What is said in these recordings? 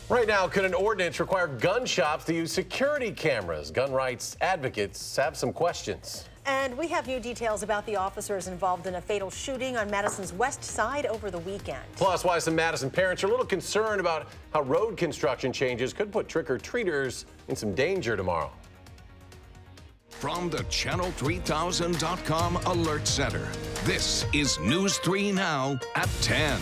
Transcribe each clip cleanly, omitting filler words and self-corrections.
Right now, could an ordinance require gun shops to use security cameras? Gun rights advocates have some questions. And we have new details about the officers involved in a fatal shooting on Madison's west side over the weekend. Plus, why some Madison parents are a little concerned about how road construction changes could put trick-or-treaters in some danger tomorrow. From the Channel3000.com Alert Center, this is News 3 Now at 10.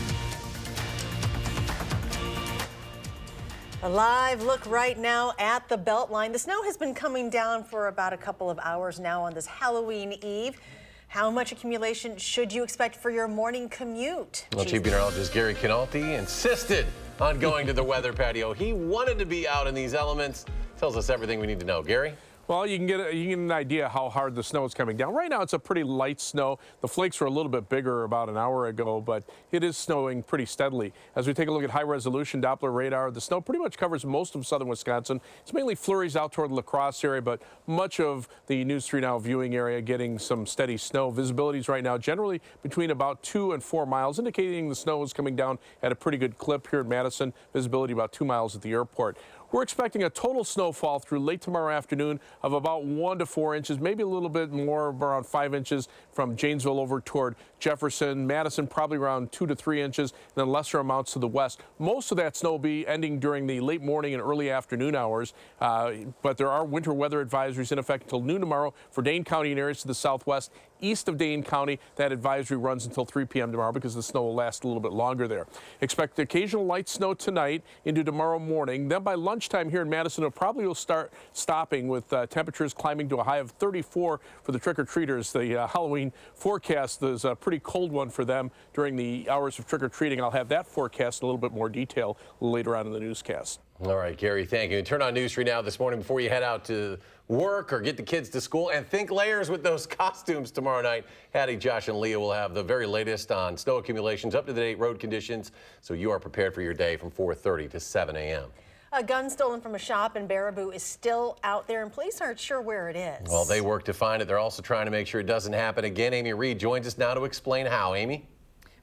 A live look right now at the Beltline. The snow has been coming down for about a couple of hours now on this Halloween Eve. How much accumulation should you expect for your morning commute? Well, Chief Meteorologist Gary Canalti insisted on going to the weather patio. He wanted to be out in these elements. Tells us everything we need to know. Gary? Well, you can get an idea how hard the snow is coming down. Right now, it's a pretty light snow. The flakes were a little bit bigger about an hour ago, but it is snowing pretty steadily. As we take a look at high-resolution Doppler radar, the snow pretty much covers most of southern Wisconsin. It's mainly flurries out toward the La Crosse area, but much of the News 3 Now viewing area getting some steady snow. Visibilities right now generally between about 2 and 4 miles, indicating the snow is coming down at a pretty good clip here in Madison. Visibility about 2 miles at the airport. We're expecting a total snowfall through late tomorrow afternoon of about 1 to 4 inches, maybe a little bit more, around 5 inches from Janesville over toward Jefferson. Madison probably around 2 to 3 inches, and then lesser amounts to the west. Most of that snow will be ending during the late morning and early afternoon hours, but there are winter weather advisories in effect until noon tomorrow for Dane County and areas to the southwest. East of Dane County, that advisory runs until 3 p.m. tomorrow because the snow will last a little bit longer there. Expect occasional light snow tonight into tomorrow morning. Then by lunchtime here in Madison, it probably will start stopping with temperatures climbing to a high of 34 for the trick-or-treaters. The Halloween forecast is a pretty cold one for them during the hours of trick-or-treating. I'll have that forecast in a little bit more detail later on in the newscast. All right, Gary, thank you. Turn on News 3 Now this morning before you head out to work or get the kids to school, and think layers with those costumes tomorrow night. Hattie, Josh, and Leah will have the very latest on snow accumulations, up-to-date road conditions, so you are prepared for your day from 4:30 to 7 a.m. A gun stolen from a shop in Baraboo is still out there, and police aren't sure where it is. Well, they work to find it. They're also trying to make sure it doesn't happen again. Amy Reed joins us now to explain how. Amy?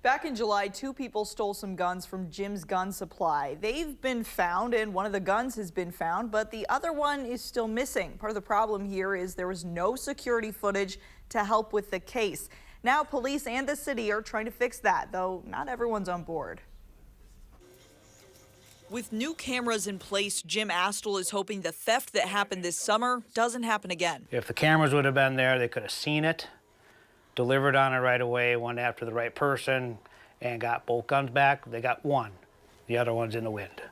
Back in July, 2 people stole some guns from Jim's Gun Supply. They've been found, and one of the guns has been found, but the other one is still missing. Part of the problem here is there was no security footage to help with the case. Now police and the city are trying to fix that, though not everyone's on board. With new cameras in place, Jim Astle is hoping the theft that happened this summer doesn't happen again. If the cameras would have been there, they could have seen it, delivered on it right away, went after the right person, and got both guns back. They got one. The other one's in the wind.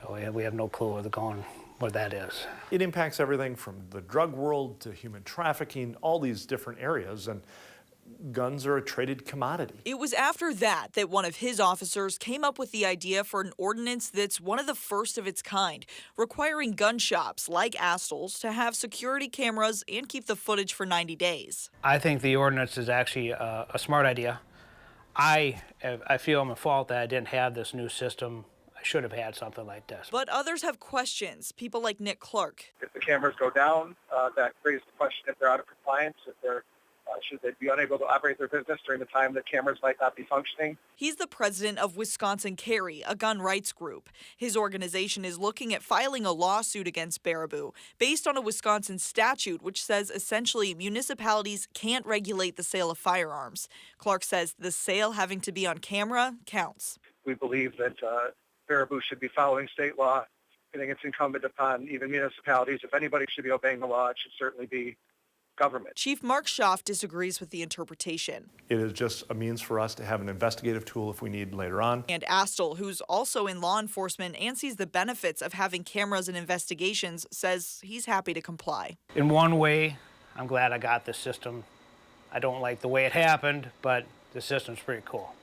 So we have no clue where they're going, what that is. It impacts everything from the drug world to human trafficking, all these different areas, and guns are a traded commodity. It was after that one of his officers came up with the idea for an ordinance that's one of the first of its kind, requiring gun shops like Astle's to have security cameras and keep the footage for 90 days. I think the ordinance is actually a smart idea. I feel I'm at fault that I didn't have this new system. I should have had something like this. But others have questions, people like Nick Clark. If the cameras go down, that raises the question if they're out of compliance, if they're should they be unable to operate their business during the time that cameras might not be functioning? He's the president of Wisconsin Carry, a gun rights group. His organization is looking at filing a lawsuit against Baraboo based on a Wisconsin statute which says essentially municipalities can't regulate the sale of firearms. Clark says the sale having to be on camera counts. We believe that Baraboo should be following state law. I think it's incumbent upon even municipalities. If anybody should be obeying the law, it should certainly be government. Chief Mark Schaaf disagrees with the interpretation. It is just a means for us to have an investigative tool if we need later on. And Astle, who's also in law enforcement and sees the benefits of having cameras and investigations, says he's happy to comply. In one way, I'm glad I got this system. I don't like the way it happened, but the system's pretty cool.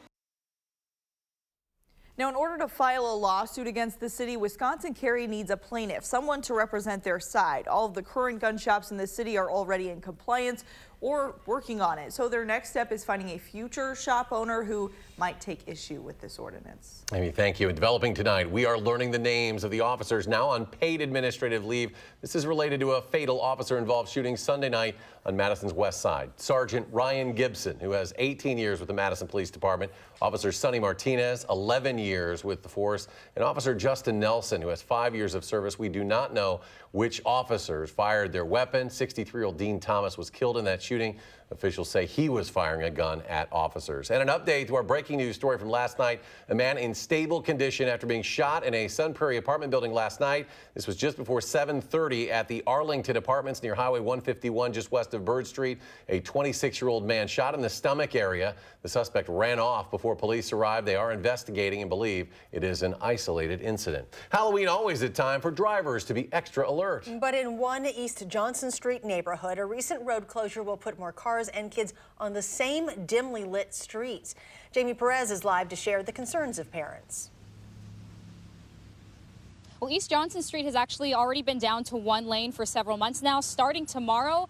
Now, in order to file a lawsuit against the city, Wisconsin Carry needs a plaintiff, someone to represent their side. All of the current gun shops in the city are already in compliance or working on it. So their next step is finding a future shop owner who might take issue with this ordinance. Amy, thank you. And developing tonight, we are learning the names of the officers now on paid administrative leave. This is related to a fatal officer-involved shooting Sunday night on Madison's west side. Sergeant Ryan Gibson, who has 18 years with the Madison Police Department, Officer Sonny Martinez, 11 years with the force, and Officer Justin Nelson, who has 5 years of service. We do not know which officers fired their weapon. 63-year-old Dean Thomas was killed in that shooting. Officials say he was firing a gun at officers. And an update to our breaking news story from last night. A man in stable condition after being shot in a Sun Prairie apartment building last night. This was just before 7:30 at the Arlington Apartments near Highway 151, just west of Bird Street. A 26-year-old man shot in the stomach area. The suspect ran off before police arrived. They are investigating and believe it is an isolated incident. Halloween always a time for drivers to be extra alert. But in one East Johnson Street neighborhood, a recent road closure will put more cars and kids on the same dimly lit streets. Jamie Perez is live to share the concerns of parents. Well, East Johnson Street has actually already been down to one lane for several months now. Starting tomorrow,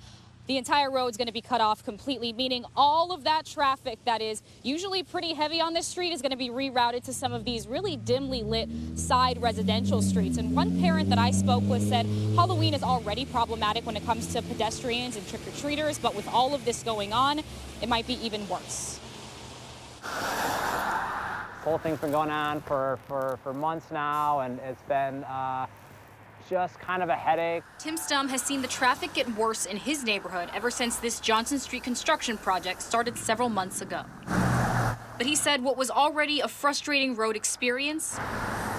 the entire road is going to be cut off completely, meaning all of that traffic that is usually pretty heavy on this street is going to be rerouted to some of these really dimly lit side residential streets. And one parent that I spoke with said Halloween is already problematic when it comes to pedestrians and trick-or-treaters, but with all of this going on, it might be even worse. This whole thing's been going on for months now, and it's been just kind of a headache. Tim Stum has seen the traffic get worse in his neighborhood ever since this Johnson Street construction project started several months ago. But he said what was already a frustrating road experience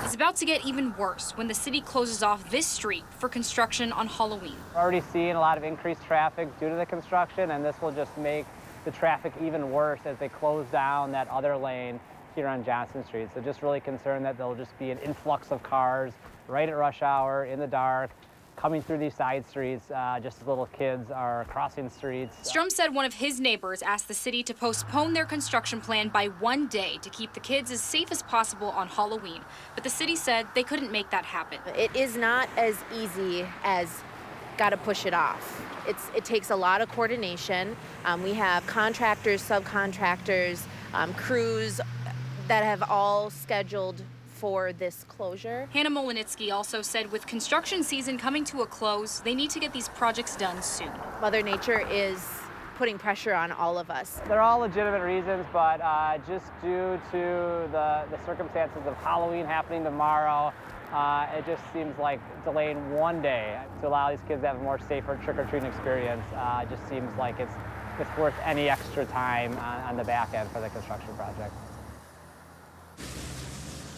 is about to get even worse when the city closes off this street for construction on Halloween. We're already seeing a lot of increased traffic due to the construction, and this will just make the traffic even worse as they close down that other lane here on Johnson Street. So just really concerned that there'll just be an influx of cars right at rush hour in the dark, coming through these side streets, just as little kids are crossing streets. Strum said one of his neighbors asked the city to postpone their construction plan by one day to keep the kids as safe as possible on Halloween. But the city said they couldn't make that happen. It is not as easy as gotta push it off. It takes a lot of coordination. We have contractors, subcontractors, crews that have all scheduled for this closure. Hannah Molinitsky also said with construction season coming to a close, they need to get these projects done soon. Mother Nature is putting pressure on all of us. They're all legitimate reasons, but just due to the circumstances of Halloween happening tomorrow, it just seems like delaying one day to allow these kids to have a more safer trick-or-treating experience just seems like it's worth any extra time on the back end for the construction project.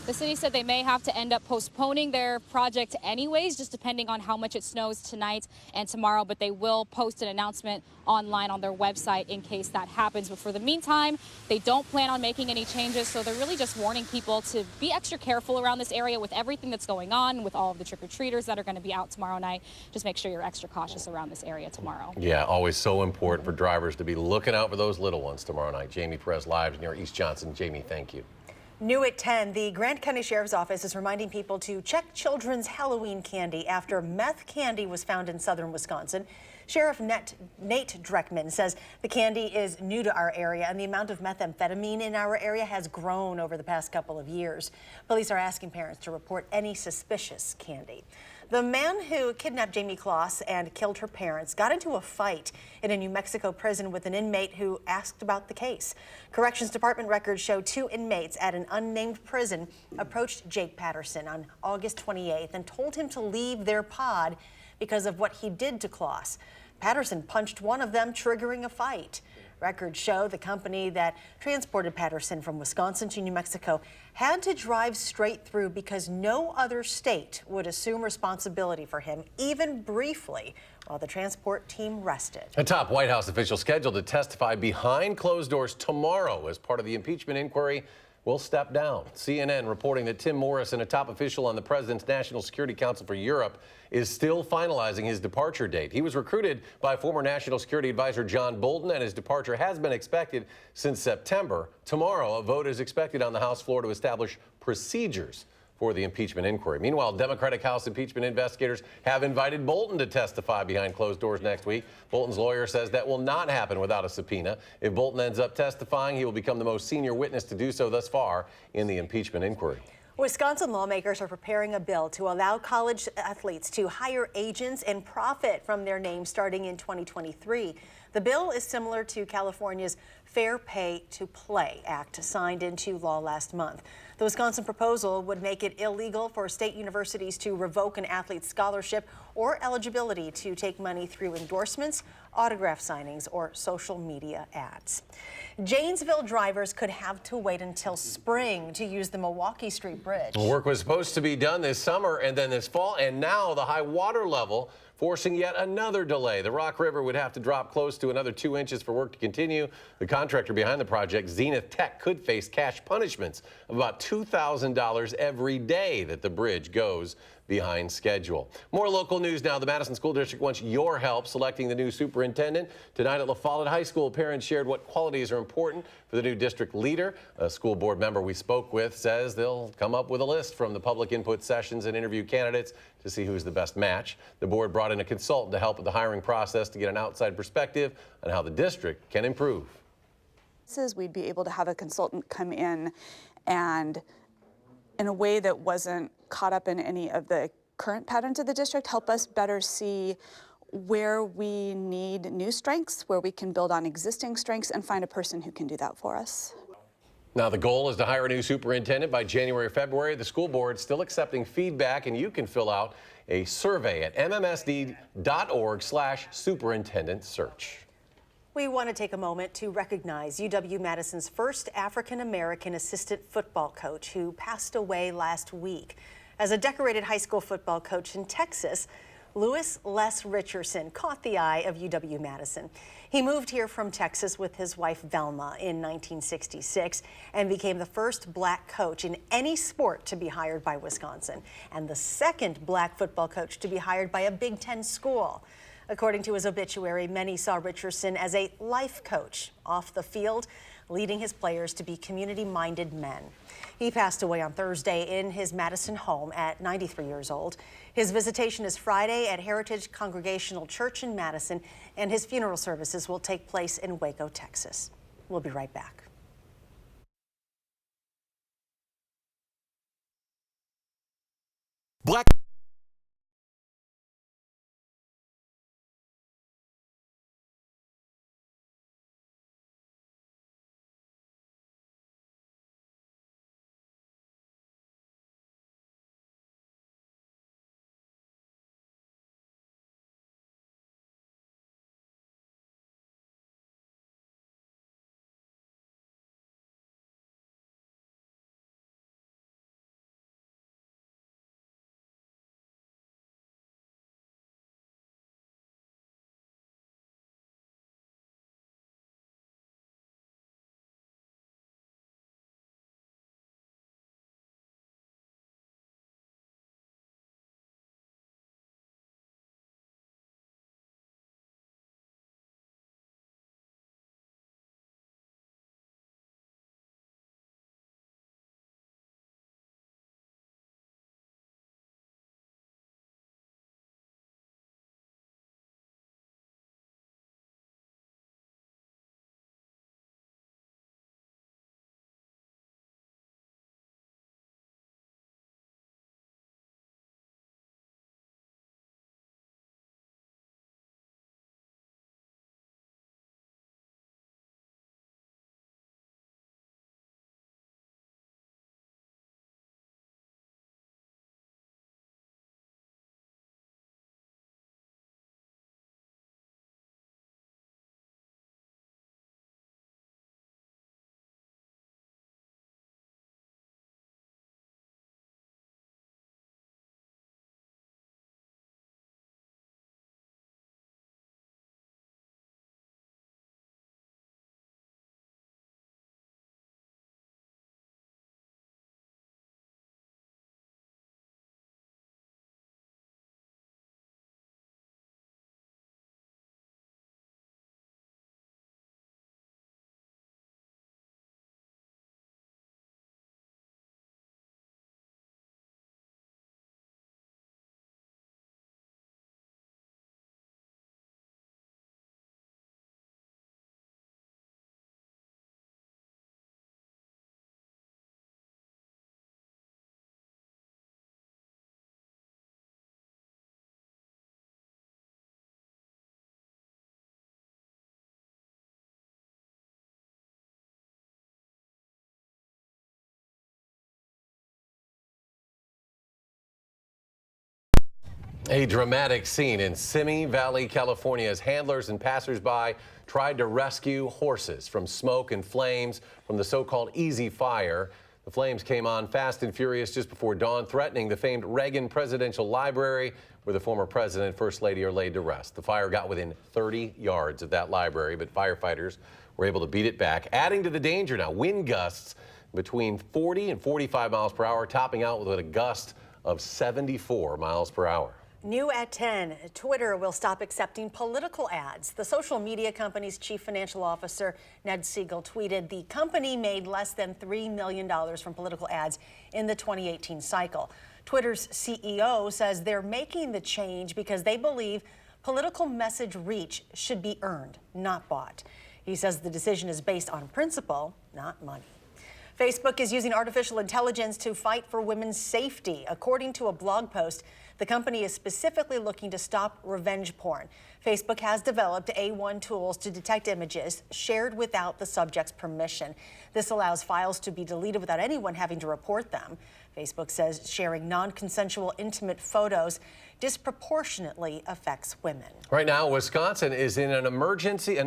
The city said they may have to end up postponing their project anyways, just depending on how much it snows tonight and tomorrow, but they will post an announcement online on their website in case that happens. But for the meantime, they don't plan on making any changes, so they're really just warning people to be extra careful around this area with everything that's going on, with all of the trick-or-treaters that are going to be out tomorrow night. Just make sure you're extra cautious around this area tomorrow. Yeah, always so important for drivers to be looking out for those little ones tomorrow night. Jamie Perez live near East Johnson. Jamie, thank you. New at 10, the Grant County Sheriff's Office is reminding people to check children's Halloween candy after meth candy was found in southern Wisconsin. Sheriff Nate Dreckman says the candy is new to our area and the amount of methamphetamine in our area has grown over the past couple of years. Police are asking parents to report any suspicious candy. The man who kidnapped Jamie Kloss and killed her parents got into a fight in a New Mexico prison with an inmate who asked about the case. Corrections Department records show 2 inmates at an unnamed prison approached Jake Patterson on August 28th and told him to leave their pod because of what he did to Kloss. Patterson punched one of them, triggering a fight. Records show the company that transported Patterson from Wisconsin to New Mexico had to drive straight through because no other state would assume responsibility for him, even briefly, while the transport team rested. A top White House official scheduled to testify behind closed doors tomorrow as part of the impeachment inquiry will step down. CNN reporting that Tim Morrison, a top official on the President's National Security Council for Europe, is still finalizing his departure date. He was recruited by former National Security Advisor John Bolton, and his departure has been expected since September. Tomorrow, a vote is expected on the House floor to establish procedures for the impeachment inquiry. Meanwhile, Democratic House impeachment investigators have invited Bolton to testify behind closed doors next week. Bolton's lawyer says that will not happen without a subpoena. If Bolton ends up testifying, he will become the most senior witness to do so thus far in the impeachment inquiry. Wisconsin lawmakers are preparing a bill to allow college athletes to hire agents and profit from their names starting in 2023. The bill is similar to California's Fair Pay to Play Act, signed into law last month. The Wisconsin proposal would make it illegal for state universities to revoke an athlete's scholarship or eligibility to take money through endorsements, autograph signings, or social media ads. Janesville drivers could have to wait until spring to use the Milwaukee Street Bridge. Work was supposed to be done this summer and then this fall, and now the high water level forcing yet another delay. The Rock River would have to drop close to another 2 inches for work to continue. The contractor behind the project, Zenith Tech, could face cash punishments of about $2,000 every day that the bridge goes behind schedule. More local news now. The Madison School District wants your help selecting the new superintendent. Tonight at La Follette High School, parents shared what qualities are important for the new district leader. A school board member we spoke with says they'll come up with a list from the public input sessions and interview candidates to see who's the best match. The board brought in a consultant to help with the hiring process to get an outside perspective on how the district can improve. We'd be able to have a consultant come in and, in a way that wasn't caught up in any of the current patterns of the district, help us better see where we need new strengths, where we can build on existing strengths, and find a person who can do that for us. Now, the goal is to hire a new superintendent by January or February. The school board is still accepting feedback, and you can fill out a survey at mmsd.org/superintendent search. We want to take a moment to recognize UW-Madison's first African-American assistant football coach who passed away last week. As a decorated high school football coach in Texas, Louis Les Richardson caught the eye of UW-Madison. He moved here from Texas with his wife Velma in 1966 and became the first black coach in any sport to be hired by Wisconsin, and the second black football coach to be hired by a Big Ten school. According to his obituary, many saw Richardson as a life coach off the field, leading his players to be community-minded men. He passed away on Thursday in his Madison home at 93 years old. His visitation is Friday at Heritage Congregational Church in Madison, and his funeral services will take place in Waco, Texas. We'll be right back. Black A dramatic scene in Simi Valley, California, as handlers and passersby tried to rescue horses from smoke and flames from the so-called easy fire. The flames came on fast and furious just before dawn, threatening the famed Reagan Presidential Library, where the former president and first lady are laid to rest. The fire got within 30 yards of that library, but firefighters were able to beat it back. Adding to the danger now, wind gusts between 40 and 45 miles per hour, topping out with a gust of 74 miles per hour. New at 10, Twitter will stop accepting political ads. The social media company's chief financial officer, Ned Siegel, tweeted the company made less than $3 million from political ads in the 2018 cycle. Twitter's CEO says they're making the change because they believe political message reach should be earned, not bought. He says the decision is based on principle, not money. Facebook is using artificial intelligence to fight for women's safety. According to a blog post, the company is specifically looking to stop revenge porn. Facebook has developed A1 tools to detect images shared without the subject's permission. This allows files to be deleted without anyone having to report them. Facebook says sharing non-consensual intimate photos disproportionately affects women. Right now, Wisconsin is in an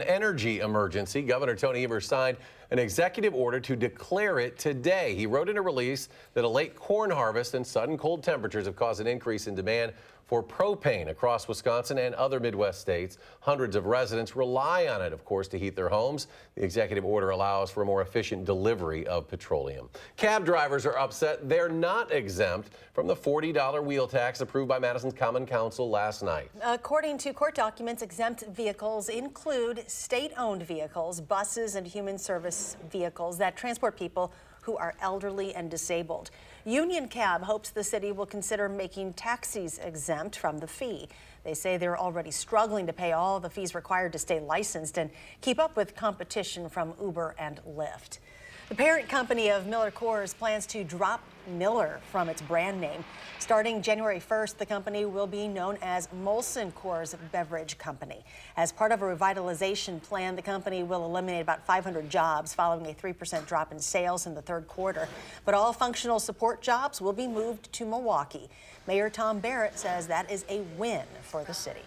energy emergency. Governor Tony Evers signed an executive order to declare it today. He wrote in a release that a late corn harvest and sudden cold temperatures have caused an increase in demand for propane across Wisconsin and other Midwest states. Hundreds of residents rely on it, of course, to heat their homes. The executive order allows for a more efficient delivery of petroleum. Cab drivers are upset they're not exempt from the $40 wheel tax approved by Madison's Common Council last night. According to court documents, exempt vehicles include state-owned vehicles, buses, and human service vehicles that transport people who are elderly and disabled. Union Cab hopes the city will consider making taxis exempt from the fee. They say they're already struggling to pay all the fees required to stay licensed and keep up with competition from Uber and Lyft. The parent company of Miller Coors plans to drop Miller from its brand name. Starting January 1st, the company will be known as Molson Coors Beverage Company. As part of a revitalization plan, the company will eliminate about 500 jobs following a 3% drop in sales in the third quarter. But all functional support jobs will be moved to Milwaukee. Mayor Tom Barrett says that is a win for the city.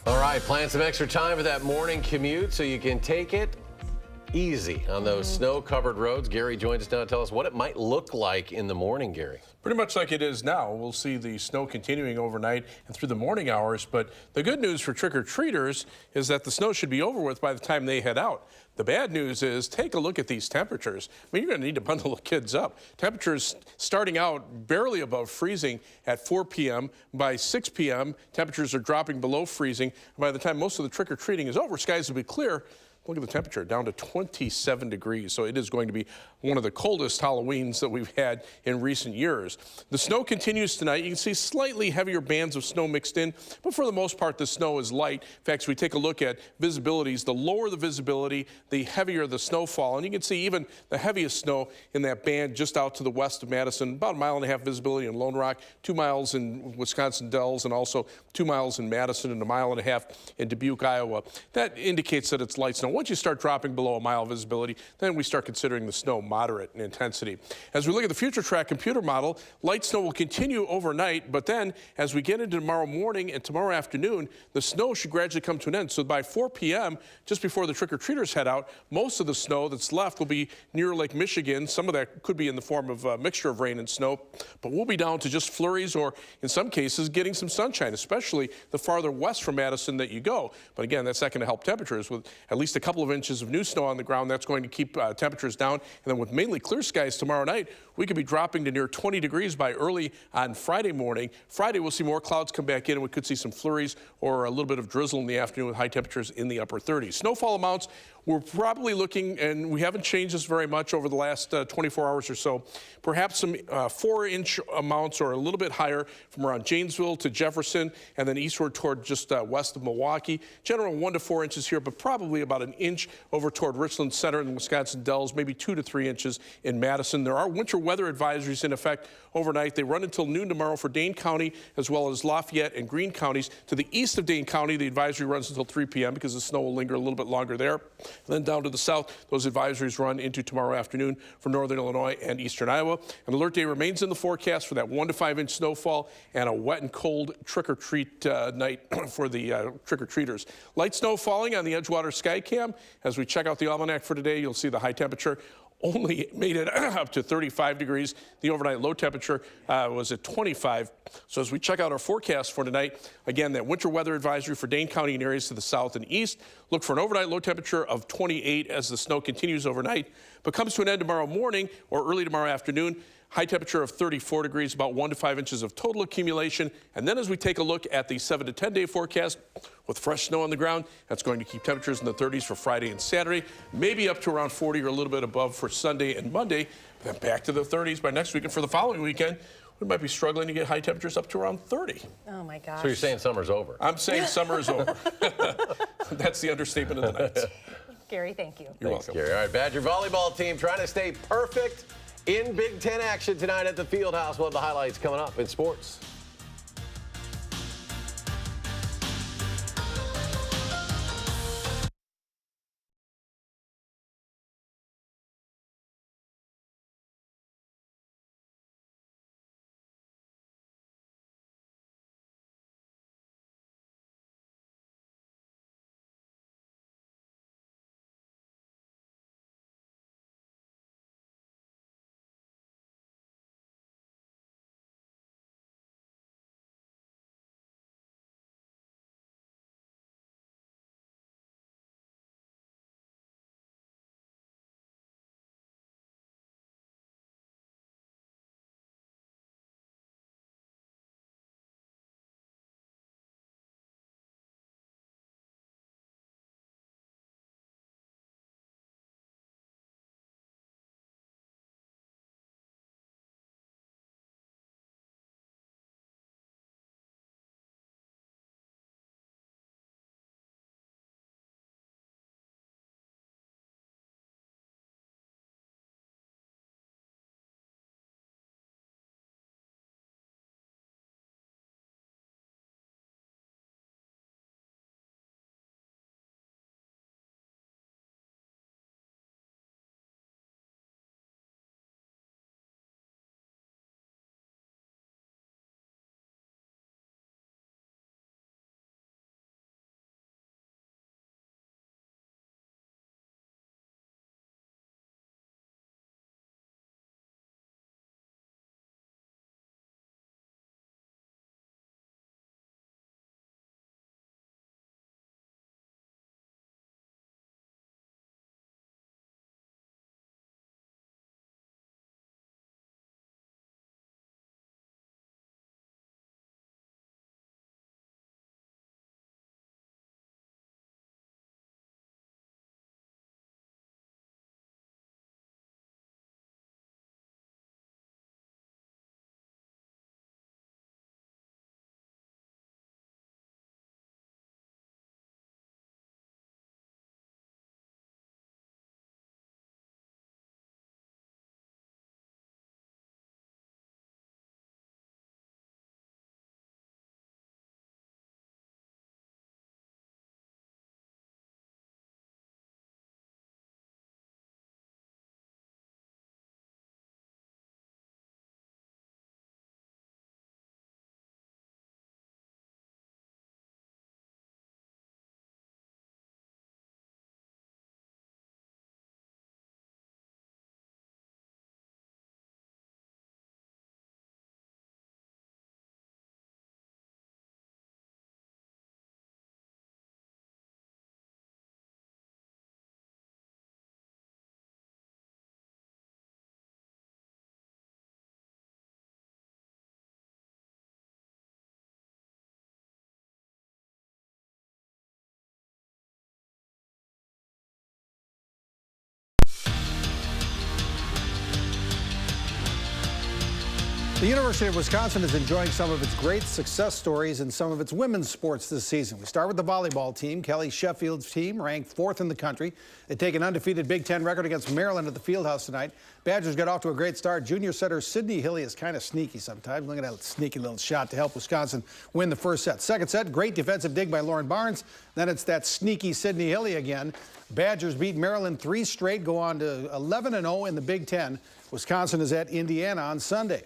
All right, plan some extra time for that morning commute so you can take it easy on those snow-covered roads. Gary joins us now to tell us what it might look like in the morning, Gary. Pretty much like it is now. We'll see the snow continuing overnight and through the morning hours, but the good news for trick-or-treaters is that the snow should be over with by the time they head out. The bad news is, take a look at these temperatures. I mean, you're going to need to bundle the kids up. Temperatures starting out barely above freezing at 4 p.m. By 6 p.m., temperatures are dropping below freezing. By the time most of the trick-or-treating is over, skies will be clear. Look at the temperature, down to 27 degrees. So it is going to be one of the coldest Halloweens that we've had in recent years. The snow continues tonight. You can see slightly heavier bands of snow mixed in, but for the most part, the snow is light. In fact, as we take a look at visibilities, the lower the visibility, the heavier the snowfall. And you can see even the heaviest snow in that band just out to the west of Madison, about 1.5 miles visibility in Lone Rock, 2 miles in Wisconsin Dells, and also 2 miles in Madison and 1.5 miles in Dubuque, Iowa. That indicates that it's light snow. Once you start dropping below 1 mile visibility, then we start considering the snow moderate in intensity. As we look at the future track computer model, light snow will continue overnight, but then as we get into tomorrow morning and tomorrow afternoon, the snow should gradually come to an end. So by 4 p.m., just before the trick-or-treaters head out, most of the snow that's left will be near Lake Michigan. Some of that could be in the form of a mixture of rain and snow, but we'll be down to just flurries or, in some cases, getting some sunshine, especially the farther west from Madison that you go. But again, that's not going to help temperatures. With at least a couple of inches of new snow on the ground, that's going to keep temperatures down. And then with mainly clear skies tomorrow night, we could be dropping to near 20 degrees by early on Friday morning. Friday, we'll see more clouds come back in, and we could see some flurries or a little bit of drizzle in the afternoon with high temperatures in the upper 30s. Snowfall amounts, we're probably looking, and we haven't changed this very much over the last 24 hours or so, perhaps some 4-inch amounts or a little bit higher from around Janesville to Jefferson and then eastward toward just west of Milwaukee. General 1 to 4 inches here, but probably about an inch over toward Richland Center and Wisconsin Dells, maybe 2 to 3 inches in Madison. There are winter weather advisories in effect overnight. They run until noon tomorrow for Dane County as well as Lafayette and Greene counties. To the east of Dane County, the advisory runs until 3 p.m. because the snow will linger a little bit longer there. And then down to the south, those advisories run into tomorrow afternoon for northern Illinois and eastern Iowa. An alert day remains in the forecast for that 1 to 5 inch snowfall and a wet and cold trick-or-treat night for the trick-or-treaters. Light snow falling on the Edgewater Skycam. As we check out the almanac for today, you'll see the high temperature only made it up to 35 degrees. The overnight low temperature was at 25. So as we check out our forecast for tonight, again, that winter weather advisory for Dane County and areas to the south and east. Look for an overnight low temperature of 28 as the snow continues overnight, but comes to an end tomorrow morning or early tomorrow afternoon. High temperature of 34 degrees, about 1 to 5 inches of total accumulation. And then as we take a look at the 7 to 10 day forecast with fresh snow on the ground, that's going to keep temperatures in the 30s for Friday and Saturday, maybe up to around 40 or a little bit above for Sunday and Monday, then back to the 30s by next week. And for the following weekend, we might be struggling to get high temperatures up to around 30. Oh my gosh. So you're saying summer's over? I'm saying summer is over. That's the understatement of the night. Gary, thank you. You're welcome. Gary. All right, Badger volleyball team trying to stay perfect in Big Ten action tonight at the Fieldhouse. We'll have the highlights coming up in sports. The University of Wisconsin is enjoying some of its great success stories in some of its women's sports this season. We start with the volleyball team. Kelly Sheffield's team ranked 4th in the country. They take an undefeated Big Ten record against Maryland at the Fieldhouse tonight. Badgers got off to a great start. Junior setter Sydney Hilly is kind of sneaky sometimes. Look at that sneaky little shot to help Wisconsin win the first set. Second set, great defensive dig by Lauren Barnes. Then it's that sneaky Sydney Hilly again. Badgers beat Maryland 3 straight, go on to 11-0 in the Big Ten. Wisconsin is at Indiana on Sunday.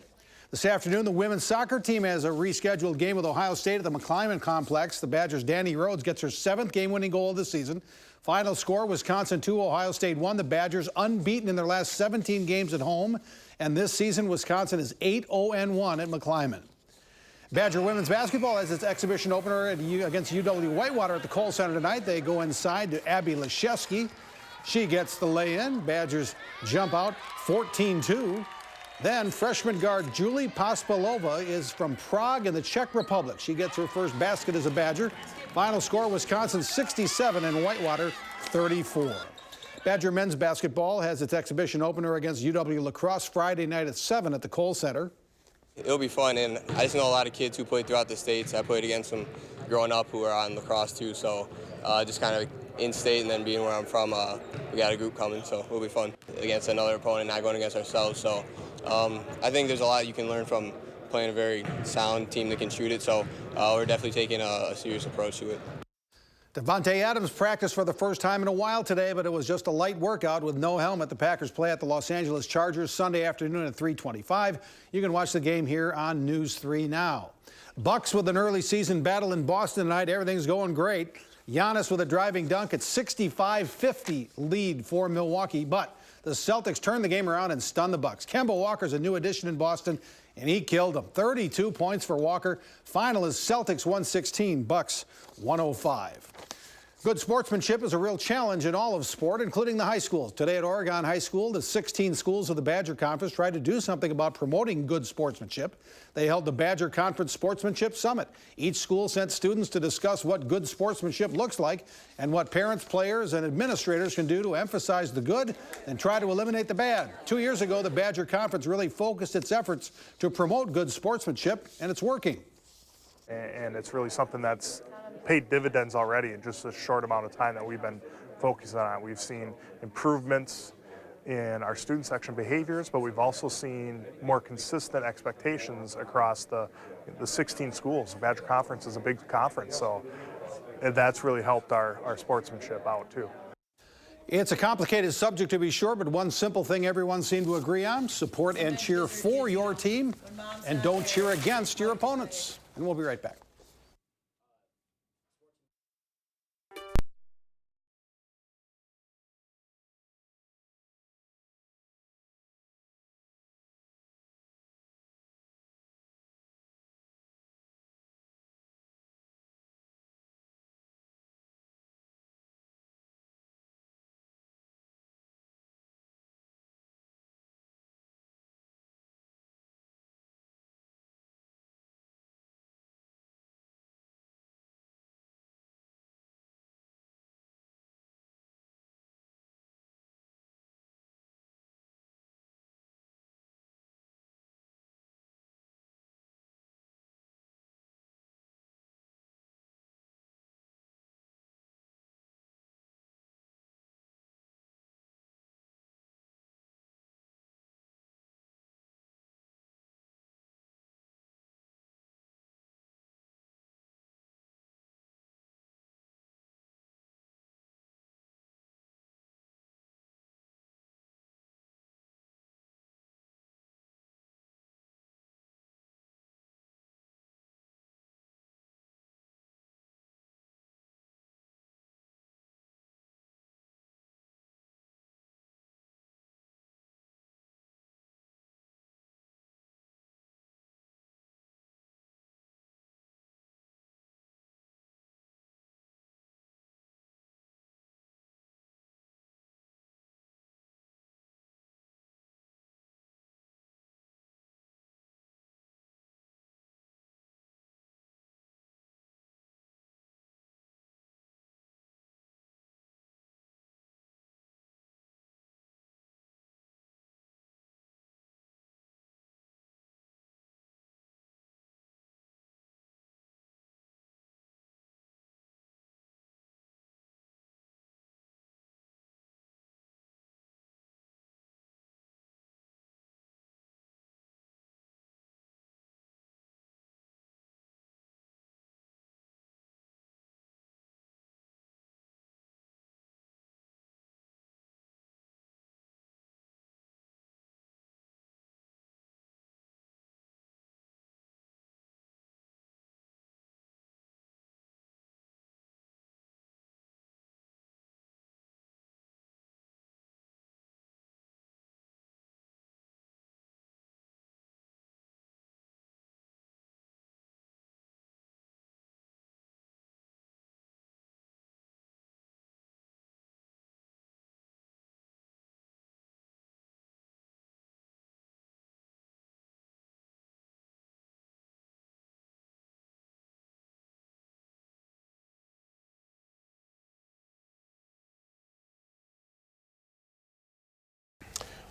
This afternoon, the women's soccer team has a rescheduled game with Ohio State at the McClymonds Complex. The Badgers' Danny Rhodes gets her 7th game-winning goal of the season. Final score, Wisconsin 2, Ohio State 1. The Badgers unbeaten in their last 17 games at home. And this season, Wisconsin is 8-0-1 at McClymonds. Badger women's basketball has its exhibition opener against UW-Whitewater at the Kohl Center tonight. They go inside to Abby Leszewski. She gets the lay-in. Badgers jump out 14-2. Then freshman guard Julie Pospalova is from Prague in the Czech Republic. She gets her first basket as a Badger. Final score, Wisconsin 67 and Whitewater 34. Badger men's basketball has its exhibition opener against UW La Crosse Friday night at 7 at the Kohl Center. It'll be fun, and I just know a lot of kids who played throughout the states. I played against them growing up who are on lacrosse too, so just kind of in-state and then being where I'm from, we got a group coming, so it'll be fun against another opponent, not going against ourselves. So I think there's a lot you can learn from playing a very sound team that can shoot it, so we're definitely taking a serious approach to it. Devontae Adams practiced for the first time in a while today, but it was just a light workout with no helmet. The Packers play at the Los Angeles Chargers Sunday afternoon at 3:25. You can watch the game here on News 3 Now. Bucks with an early season battle in Boston tonight. Everything's going great. Giannis with a driving dunk at 65-50 lead for Milwaukee, but the Celtics turned the game around and stunned the Bucks. Kemba Walker's a new addition in Boston, and he killed them. 32 points for Walker. Final is Celtics 116, Bucks 105. Good sportsmanship is a real challenge in all of sport, including the high schools. Today at Oregon High School, the 16 schools of the Badger Conference tried to do something about promoting good sportsmanship. They held the Badger Conference Sportsmanship Summit. Each school sent students to discuss what good sportsmanship looks like and what parents, players, and administrators can do to emphasize the good and try to eliminate the bad. 2 years ago, the Badger Conference really focused its efforts to promote good sportsmanship, and it's working. And it's really something that's paid dividends already in just a short amount of time that we've been focusing on it. We've seen improvements in our student section behaviors, but we've also seen more consistent expectations across the 16 schools. The Badger Conference is a big conference, so that's really helped our sportsmanship out too. It's a complicated subject to be sure, but one simple thing everyone seemed to agree on: support and cheer for your team and don't cheer against your opponents. And we'll be right back.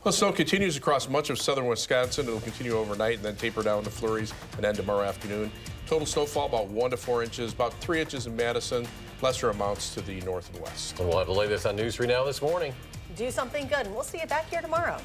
Well, snow continues across much of southern Wisconsin. It'll continue overnight and then taper down to flurries and end tomorrow afternoon. Total snowfall about 1 to 4 inches, about 3 inches in Madison, lesser amounts to the north and west. And we'll have the latest on News 3 Now this morning. Do something good, and we'll see you back here tomorrow.